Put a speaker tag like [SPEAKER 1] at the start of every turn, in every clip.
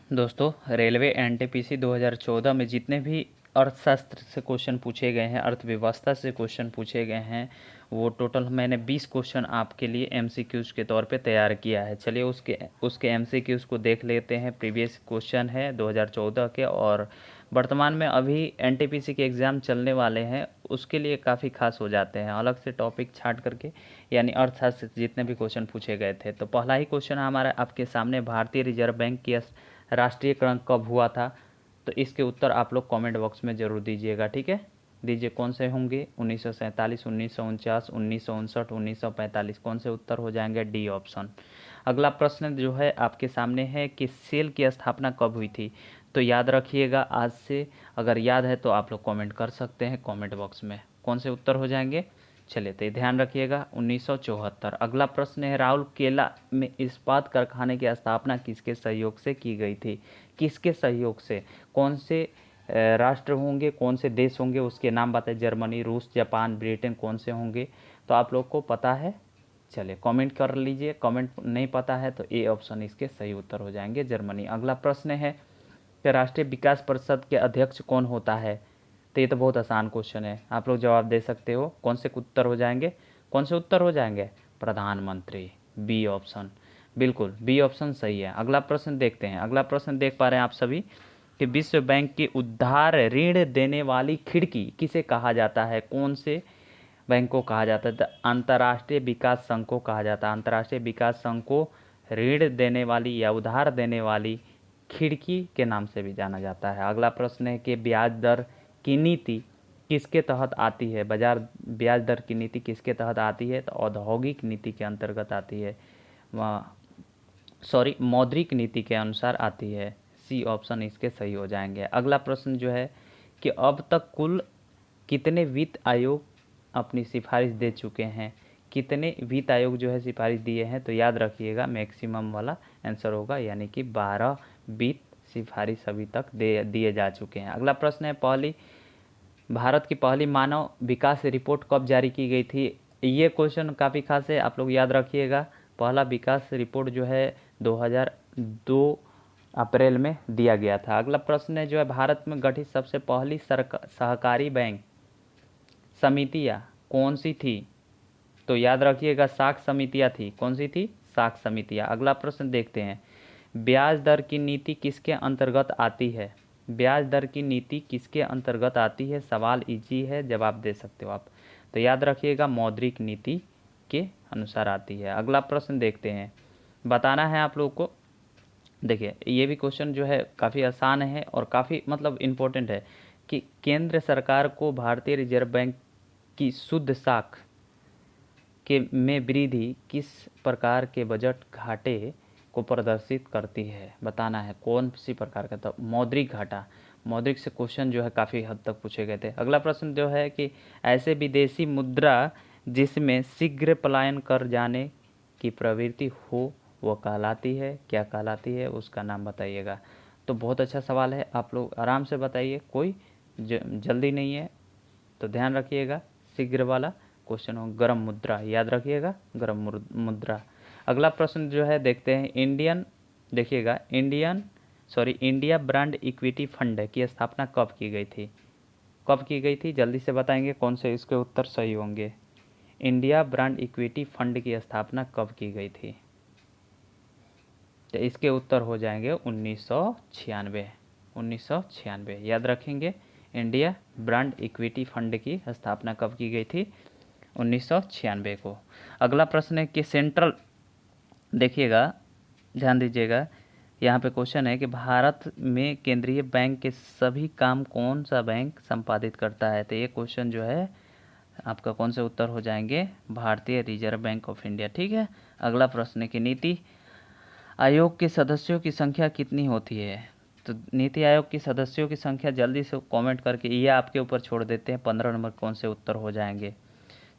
[SPEAKER 1] दोस्तों, railway NTPC 2014 में जितने भी अर्थशास्त्र से क्वेश्चन पूछे गए हैं, अर्थव्यवस्था से क्वेश्चन पूछे गए हैं, वो टोटल मैंने 20 क्वेश्चन आपके लिए एमसीक्यूज़ के तौर पे तैयार किया है। चलिए उसके एमसीक्यूज़ को देख लेते हैं। प्रीवियस क्वेश्चन है 2014 के, और वर्तमान में अभी एनटीपीसी के एग्ज़ाम चलने वाले हैं, उसके लिए काफ़ी खास हो जाते हैं अलग से टॉपिक छाट करके, यानी अर्थशास्त्र से जितने भी क्वेश्चन पूछे गए थे। तो पहला ही क्वेश्चन हमारा आपके सामने, भारतीय रिजर्व बैंक की राष्ट्रीयकरण कब हुआ था? तो इसके उत्तर आप लोग कमेंट बॉक्स में ज़रूर दीजिएगा, ठीक है। दीजिए कौन से होंगे, 1947, 1949, 1959, 1945। कौन से उत्तर हो जाएंगे? D option. अगला प्रश्न जो है आपके सामने है कि सेल की स्थापना कब हुई थी? तो याद रखिएगा आज से, अगर याद है तो आप लोग कमेंट कर सकते हैं कमेंट बॉक्स में। कौन से उत्तर हो जाएंगे? चलिए तो ध्यान रखिएगा 1974। अगला प्रश्न है, राउरकेला में इस्पात कारखाने की स्थापना किसके सहयोग से की गई थी? किसके सहयोग से? कौन से राष्ट्र होंगे, कौन से देश होंगे, उसके नाम बताए। जर्मनी, रूस, जापान, ब्रिटेन, कौन से होंगे? तो आप लोग को पता है? चलिए कमेंट कर लीजिए। कमेंट नहीं पता है तो ए ऑप्शन इसके सही उत्तर हो जाएंगे, जर्मनी। अगला प्रश्न है कि राष्ट्रीय विकास परिषद के अध्यक्ष कौन होता है? तो ये तो बहुत आसान क्वेश्चन है, आप लोग जवाब दे सकते हो। कौन से उत्तर हो जाएंगे? कौन से उत्तर हो जाएंगे? प्रधानमंत्री, बी ऑप्शन। बिल्कुल बी ऑप्शन सही है। अगला प्रश्न देखते हैं। अगला प्रश्न देख पा रहे हैं आप सभी कि विश्व बैंक की उधार ऋण देने वाली खिड़की किसे कहा जाता है? कौन से बैंक को कहा जाता है? तो अंतर्राष्ट्रीय विकास संघ को कहा जाता है। अंतर्राष्ट्रीय विकास संघ को ऋण देने वाली या उधार देने वाली खिड़की के नाम से भी जाना जाता है। अगला प्रश्न है कि ब्याज दर की नीति किसके तहत आती है? बाजार ब्याज दर की नीति किसके तहत आती है? तो औद्योगिक नीति के अंतर्गत आती है, मौद्रिक नीति के अनुसार आती है। सी ऑप्शन इसके सही हो जाएंगे। अगला प्रश्न जो है कि अब तक कुल कितने वित्त आयोग अपनी सिफारिश दे चुके हैं? कितने वित्त आयोग जो है सिफारिश दिए हैं? तो याद रखिएगा मैक्सिमम वाला आंसर होगा, यानी कि 12 वित्त सिफारिश अभी तक दिए जा चुके हैं। अगला प्रश्न है, भारत की पहली मानव विकास रिपोर्ट कब जारी की गई थी? ये क्वेश्चन काफ़ी खास है, आप लोग याद रखिएगा। पहला विकास रिपोर्ट जो है 2002 अप्रैल में दिया गया था। अगला प्रश्न है जो है, भारत में गठित सबसे पहली सहकारी बैंक समितियाँ कौन सी थी? तो याद रखिएगा साख समितियाँ थी। कौन सी थी? साख समितियाँ। अगला प्रश्न देखते हैं, ब्याज दर की नीति किसके अंतर्गत आती है? ब्याज दर की नीति किसके अंतर्गत आती है? सवाल इजी है, जवाब दे सकते हो आप। तो याद रखिएगा मौद्रिक नीति के अनुसार आती है। अगला प्रश्न देखते हैं, बताना है आप लोग को। देखिए ये भी क्वेश्चन जो है काफ़ी आसान है और काफ़ी मतलब इम्पोर्टेंट है कि केंद्र सरकार को भारतीय रिजर्व बैंक की शुद्ध साख के में वृद्धि किस प्रकार के बजट घाटे को प्रदर्शित करती है? बताना है कौन सी प्रकार का। तो मौद्रिक घाटा, मौद्रिक से क्वेश्चन जो है काफ़ी हद तक पूछे गए थे। अगला प्रश्न जो है कि ऐसे विदेशी मुद्रा जिसमें शीघ्र पलायन कर जाने की प्रवृत्ति हो वो कहलाती है, क्या कहलाती है? उसका नाम बताइएगा। तो बहुत अच्छा सवाल है, आप लोग आराम से बताइए, कोई जल्दी नहीं है। तो ध्यान रखिएगा शीघ्र वाला क्वेश्चन हो गर्म मुद्रा, याद रखिएगा गर्म मुद्रा। अगला प्रश्न जो है देखते हैं, देखिएगा इंडिया ब्रांड इक्विटी फंड की स्थापना कब की गई थी? कब की गई थी? जल्दी से बताएंगे कौन से इसके उत्तर सही होंगे। इंडिया ब्रांड इक्विटी फंड की स्थापना कब की गई थी? तो इसके उत्तर हो जाएंगे 1996। 1996 याद रखेंगे। इंडिया ब्रांड इक्विटी फंड की स्थापना कब की गई थी? 1996 को। अगला प्रश्न है कि सेंट्रल, देखिएगा ध्यान दीजिएगा, यहाँ पे क्वेश्चन है कि भारत में केंद्रीय बैंक के सभी काम कौन सा बैंक संपादित करता है? तो ये क्वेश्चन जो है आपका कौन से उत्तर हो जाएंगे? भारतीय रिजर्व बैंक ऑफ इंडिया, ठीक है। अगला प्रश्न है कि नीति आयोग के सदस्यों की संख्या कितनी होती है? तो नीति आयोग की सदस्यों की संख्या जल्दी से कमेंट करके, ये आपके ऊपर छोड़ देते हैं, 15 नंबर कौन से उत्तर हो जाएंगे?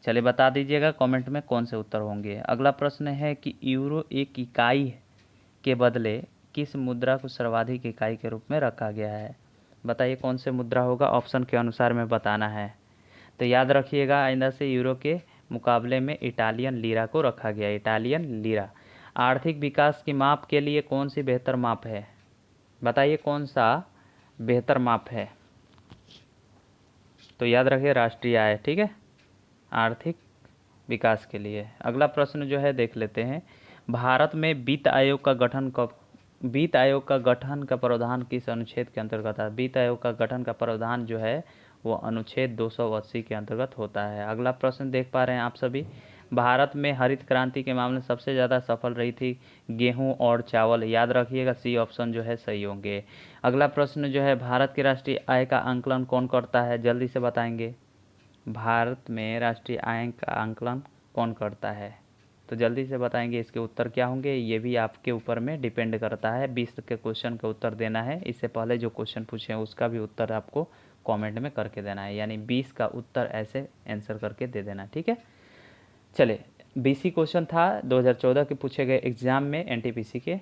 [SPEAKER 1] चलिए बता दीजिएगा कमेंट में कौन से उत्तर होंगे। अगला प्रश्न है कि यूरो एक इकाई के बदले किस मुद्रा को सर्वाधिक इकाई के रूप में रखा गया है? बताइए कौन से मुद्रा होगा, ऑप्शन के अनुसार में बताना है। तो याद रखिएगा आइंदा से यूरो के मुकाबले में इटालियन लीरा को रखा गया, इटालियन लीरा। आर्थिक विकास की माप के लिए कौन सी बेहतर माप है? बताइए कौन सा बेहतर माप है? तो याद रखिए राष्ट्रीय आय, ठीक है, आर्थिक विकास के लिए। अगला प्रश्न जो है देख लेते हैं, भारत में वित्त आयोग का गठन कब, वित्त आयोग का गठन का प्रावधान किस अनुच्छेद के अंतर्गत है? वित्त आयोग का गठन का प्रावधान जो है वो अनुच्छेद 280 के अंतर्गत होता है। अगला प्रश्न देख पा रहे हैं आप सभी, भारत में हरित क्रांति के मामले में सबसे ज़्यादा सफल रही थी गेहूं और चावल। याद रखिएगा सी ऑप्शन जो है सही होंगे। अगला प्रश्न जो है, भारत की राष्ट्रीय आय का आंकलन कौन करता है? जल्दी से बताएंगे, भारत में राष्ट्रीय आय का आंकलन कौन करता है? तो जल्दी से बताएंगे इसके उत्तर क्या होंगे। ये भी आपके ऊपर में डिपेंड करता है, 20 के क्वेश्चन का उत्तर देना है। इससे पहले जो क्वेश्चन पूछे हैं उसका भी उत्तर आपको कमेंट में करके देना है, यानी 20 का उत्तर ऐसे आंसर करके दे देना, ठीक है। चले, 20 क्वेश्चन था 2014 के पूछे गए एग्ज़ाम में एनटीपीसी के।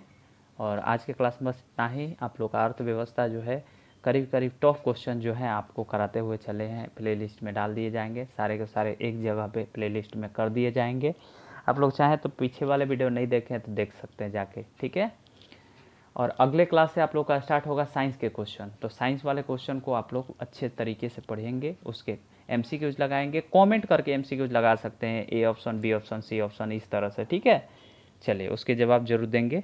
[SPEAKER 1] और आज के क्लास में बस इतना ही। आप लोग का अर्थव्यवस्था जो है करीब करीब टॉप क्वेश्चन जो है आपको कराते हुए चले हैं, प्लेलिस्ट में डाल दिए जाएंगे, सारे के सारे एक जगह पे प्लेलिस्ट में कर दिए जाएंगे। आप लोग चाहें तो पीछे वाले वीडियो नहीं देखें तो देख सकते हैं जाके, ठीक है। और अगले क्लास से आप लोग का स्टार्ट होगा साइंस के क्वेश्चन। तो साइंस वाले क्वेश्चन को आप लोग अच्छे तरीके से पढ़ेंगे, उसके एमसीक्यूज लगाएंगे, कमेंट करके एमसीक्यूज लगा सकते हैं, A option, B option, C option, इस तरह से, ठीक है। चलिए उसके जवाब जरूर देंगे।